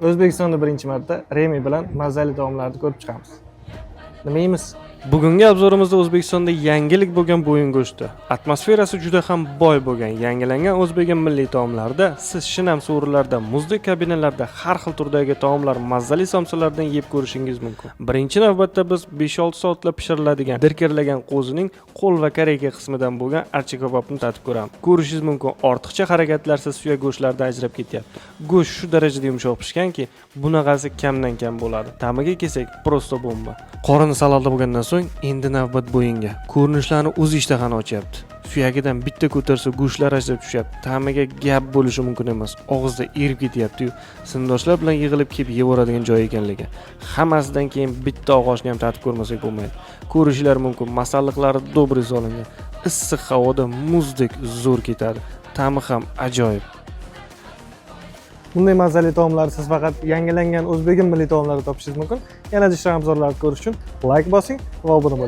O'zbekistonda birinchi marta Remi bilan mazali taomlarni ko'rib chiqamiz. Nima yeymiz? Bugungi obzorimizda O'zbekistonda yangilik bo'lgan bo'yin go'shti. Atmosferasi juda ham boy bo'lgan yangilangan o'zbek milliy taomlarida siz shinam suvurlarda, muzdek kabinalarda har xil turdagi taomlar mazali somsalardan yeb ko'rishingiz mumkin. Birinchi navbatda biz 5-6 soatlab pishiriladigan dirkirlagan qo'zining qo'l va karayka qismidan bo'lgan archa kabobni tatib ko'ramiz. Ko'rishingiz mumkin, ortiqcha harakatlarsiz suyak go'shtlardan ajrab ketyapti. Go'sht shu darajada yumshoq pishganki, bunaqasi kamdan kam bo'ladi. Ta'miga kelsak, prosto bomba. Qorin salolda bo'lgandan so'ng endi navbat bo'yinga. Ko'rinishlarini o'z ishtahani ochyapti. Suyagidan bitta ko'tarsa go'shtlar ajrab tushyapti. Ta'miga gap bo'lishi mumkin emas. Og'izda erib ketyapti-yu, sindoshlar bilan yig'ilib kelib yevoradigan joy ekanligi. Hammasidan keyin bitta og'oshni ham tatib ko'rmasak bo'lmaydi. Ko'rishlar mumkin, masalliqlari dobri solingan. Issiq havoda muzdek zo'r ketadi. Ta'mi ham ajoyib. Bunday mazali taomlarni siz faqat yangilangan o'zbek milliy taomlarida topishingiz mumkin. Yanada ishlar obzorlarni ko'rish uchun like bosing va obuna bo'ling.